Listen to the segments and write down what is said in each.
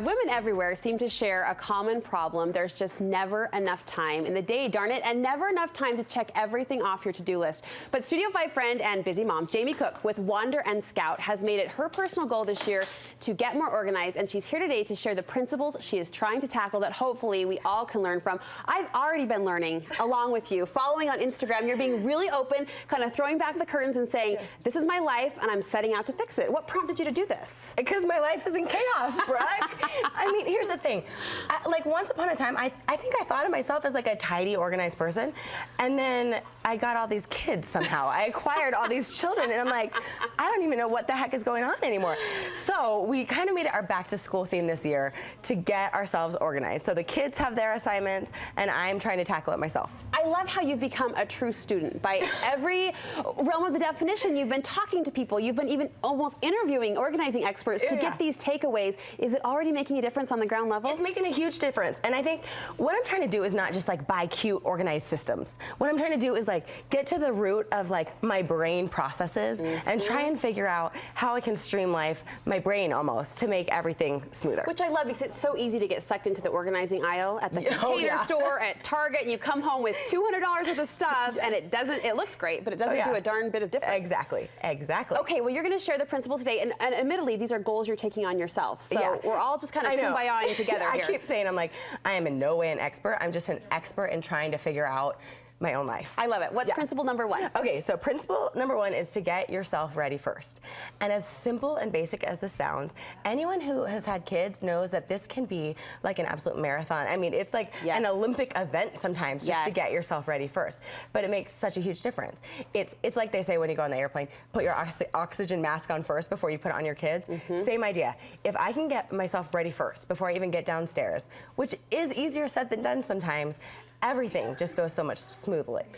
Women everywhere seem to share a common problem. There's just never enough time in the day, darn it, and never enough time to check everything off your to-do list. But Studio 5 friend and busy mom, Jamie Cook with Wander and Scout, has made it her personal goal this year to get more organized, and she's here today to share the principles she is trying to tackle that hopefully we all can learn from. I've already been learning along with you. Following on Instagram, you're being really open, kind of throwing back the curtains and saying, this is my life and I'm setting out to fix it. What prompted you to do this? Because my life is in chaos, Brooke. I mean, here's the thing. Like, once upon a time, I think I thought of myself as like a tidy, organized person. And then I got all these kids somehow. I acquired all these children. And I'm like, I don't even know what the heck is going on anymore. So we kind of made it our back to school theme this year to get ourselves organized. So the kids have their assignments, and I'm trying to tackle it myself. I love how you've become a true student. By every realm of the definition, you've been talking to people. You've been even almost interviewing organizing experts to get these takeaways. Is it already making a difference on the ground level? It's making a huge difference. And I think what I'm trying to do is not just like buy cute organized systems. What I'm trying to do is like get to the root of like my brain processes and try and figure out how I can streamline my brain almost to make everything smoother. Which I love, because it's so easy to get sucked into the organizing aisle at the container store, at Target, and you come home with $200 worth of stuff and it looks great, but it doesn't do a darn bit of difference. Exactly. Okay, well, you're going to share the principles today, and admittedly, these are goals you're taking on yourself. So we're all just kind of kumbayaing together here. I keep saying, I'm like, I am in no way an expert. I'm just an expert in trying to figure out my own life. I love it. What's principle number one? Okay, so principle number one is to get yourself ready first. And as simple and basic as this sounds, anyone who has had kids knows that this can be like an absolute marathon. I mean, it's like an Olympic event sometimes just to get yourself ready first. But it makes such a huge difference. It's like they say when you go on the airplane, put your oxygen mask on first before you put it on your kids. Same idea. If I can get myself ready first before I even get downstairs, which is easier said than done sometimes, everything just goes so much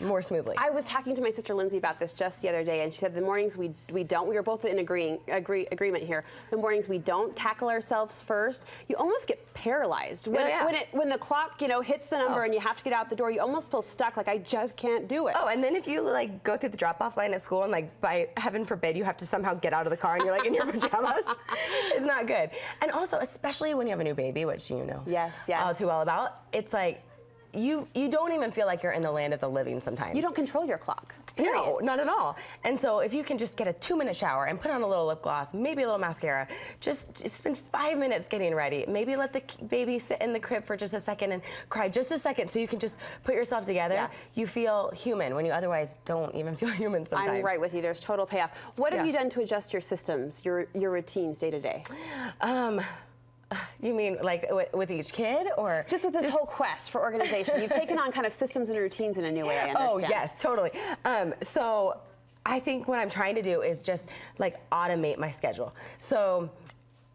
more smoothly. I was talking to my sister Lindsay about this just the other day, and she said the mornings we were both in agreement here. The mornings we don't tackle ourselves first, you almost get paralyzed. When the clock, hits the number and you have to get out the door, you almost feel stuck, like I just can't do it. Oh, and then if you like go through the drop-off line at school and like by heaven forbid you have to somehow get out of the car and you're like in your pajamas, it's not good. And also, especially when you have a new baby, which you know all too well about, it's like you don't even feel like you're in the land of the living sometimes. You don't control your clock. Period. No, not at all. And so if you can just get a 2-minute shower and put on a little lip gloss, maybe a little mascara, just spend 5 minutes getting ready. Maybe let the baby sit in the crib for just a second and cry just a second so you can just put yourself together. You feel human when you otherwise don't even feel human sometimes. I'm right with you. There's total payoff. What have you done to adjust your systems, your routines day to day? You mean like with each kid, or just with this whole quest for organization? You've taken on kind of systems and routines in a new way, I understand. Oh yes, totally. So I think what I'm trying to do is just like automate my schedule. So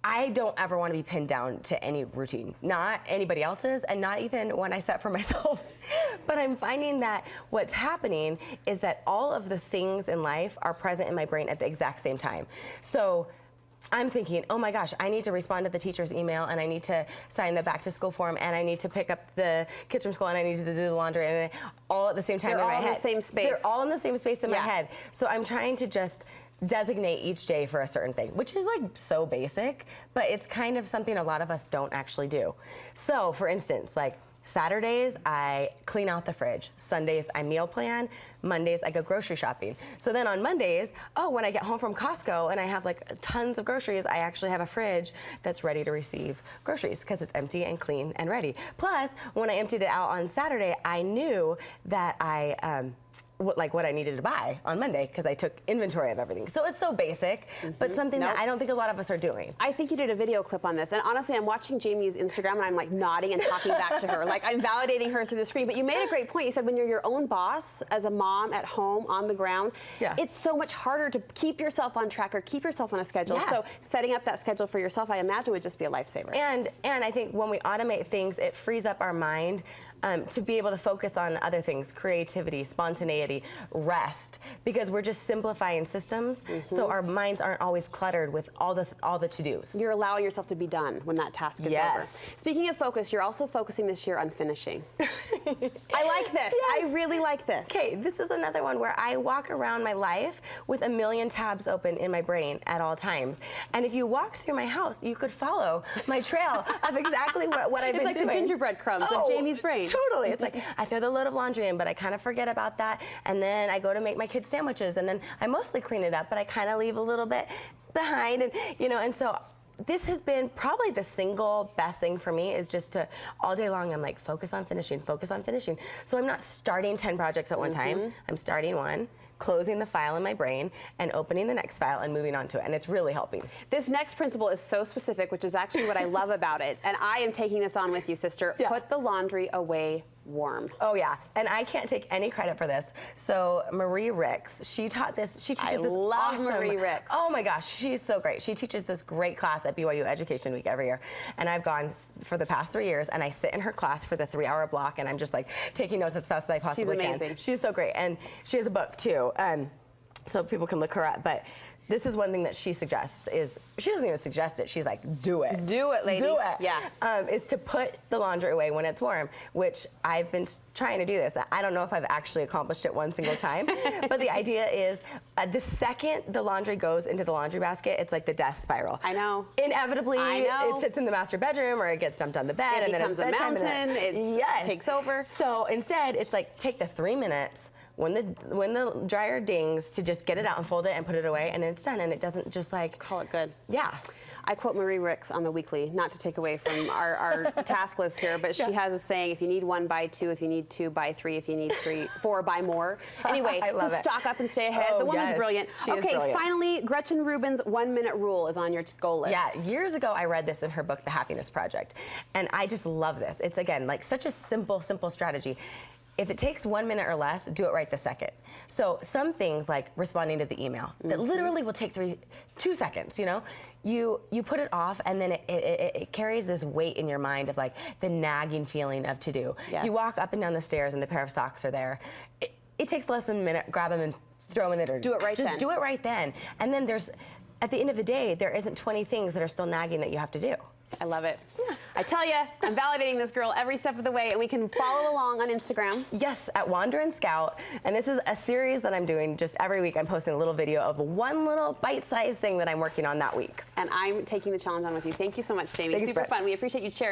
I don't ever want to be pinned down to any routine, not anybody else's, and not even one I set for myself. But I'm finding that what's happening is that all of the things in life are present in my brain at the exact same time. So I'm thinking, oh my gosh, I need to respond to the teacher's email, and I need to sign the back to school form, and I need to pick up the kids from school, and I need to do the laundry, and all at the same time in my head. They're all in the same space. They're all in the same space in my head. So I'm trying to just designate each day for a certain thing, which is like so basic, but it's kind of something a lot of us don't actually do. So for instance, like Saturdays, I clean out the fridge. Sundays, I meal plan. Mondays, I go grocery shopping. So then on Mondays, when I get home from Costco and I have like tons of groceries, I actually have a fridge that's ready to receive groceries because it's empty and clean and ready. Plus, when I emptied it out on Saturday, I knew that what I needed to buy on Monday because I took inventory of everything. So it's so basic, but something that I don't think a lot of us are doing. I think you did a video clip on this, and honestly, I'm watching Jamie's Instagram and I'm like nodding and talking back to her, like I'm validating her through the screen. But you made a great point. You said when you're your own boss as a mom at home on the ground, it's so much harder to keep yourself on track or keep yourself on a schedule. So setting up that schedule for yourself, I imagine, would just be a lifesaver. And I think when we automate things, it frees up our mind to be able to focus on other things, creativity, spontaneity, rest, because we're just simplifying systems, so our minds aren't always cluttered with all the to-dos. You're allowing yourself to be done when that task is over. Speaking of focus, you're also focusing this year on finishing. I like this. Yes. I really like this. Okay, this is another one where I walk around my life with a million tabs open in my brain at all times. And if you walk through my house, you could follow my trail of exactly what I've been doing. It's like the gingerbread crumbs of Jamie's brain. Totally. It's like I throw the load of laundry in, but I kind of forget about that. And then I go to make my kids sandwiches, and then I mostly clean it up, but I kind of leave a little bit behind. And, you know, and so this has been probably the single best thing for me, is just to, all day long, I'm like, focus on finishing, focus on finishing. So I'm not starting 10 projects at one time. I'm starting one, closing the file in my brain, and opening the next file and moving on to it, and it's really helping. This next principle is so specific, which is actually what I love about it, and I am taking this on with you, sister. Yeah. Put the laundry away warm. Oh yeah, and I can't take any credit for this. So Marie Ricks, she taught this. She teaches this love awesome. Marie Ricks. Oh my gosh, she's so great. She teaches this great class at BYU Education Week every year, and I've gone for the past 3 years, and I sit in her class for the 3-hour block, and I'm just like taking notes as fast as I possibly can. She's amazing. She's so great, and she has a book too, so people can look her up. But this is one thing that she suggests, is she doesn't even suggest it. She's like, do it. Do it, lady. Do it. Yeah. Is to put the laundry away when it's warm, which I've been trying to do this. I don't know if I've actually accomplished it one single time, but the idea is the second the laundry goes into the laundry basket, it's like the death spiral. I know. Inevitably, I know. It sits in the master bedroom, or it gets dumped on the bed, It and then it's becomes a bedtime. mountain. It takes over. So instead, it's like, take the 3 minutes when the dryer dings to just get it out and fold it and put it away, and then it's done, and it doesn't just like Call it good. Yeah. I quote Marie Ricks on the weekly, not to take away from our task list here, but she has a saying: if you need 1, buy 2. If you need 2, buy 3. If you need 4, buy more. Anyway, I love to it. stock up and stay ahead. Oh, The woman's yes. brilliant. She is brilliant. Finally, Gretchen Rubin's 1-minute rule is on your goal list. Yeah, years ago I read this in her book, The Happiness Project, and I just love this. It's, again, like such a simple strategy. If it takes 1 minute or less, do it right the second. So some things, like responding to the email, that literally will take 2 seconds, you know? You put it off, and then it carries this weight in your mind of like the nagging feeling of to do. Yes. You walk up and down the stairs and the pair of socks are there. It takes less than a minute, grab them and throw them in there. Do it right then. Just do it right then. And then at the end of the day, there isn't 20 things that are still nagging that you have to do. I love it. Yeah. I tell you, I'm validating this girl every step of the way, and we can follow along on Instagram. Yes, at Wander and Scout. And this is a series that I'm doing just every week. I'm posting a little video of one little bite-sized thing that I'm working on that week. And I'm taking the challenge on with you. Thank you so much, Jamie. Thanks, Super Brett. fun. We appreciate you sharing.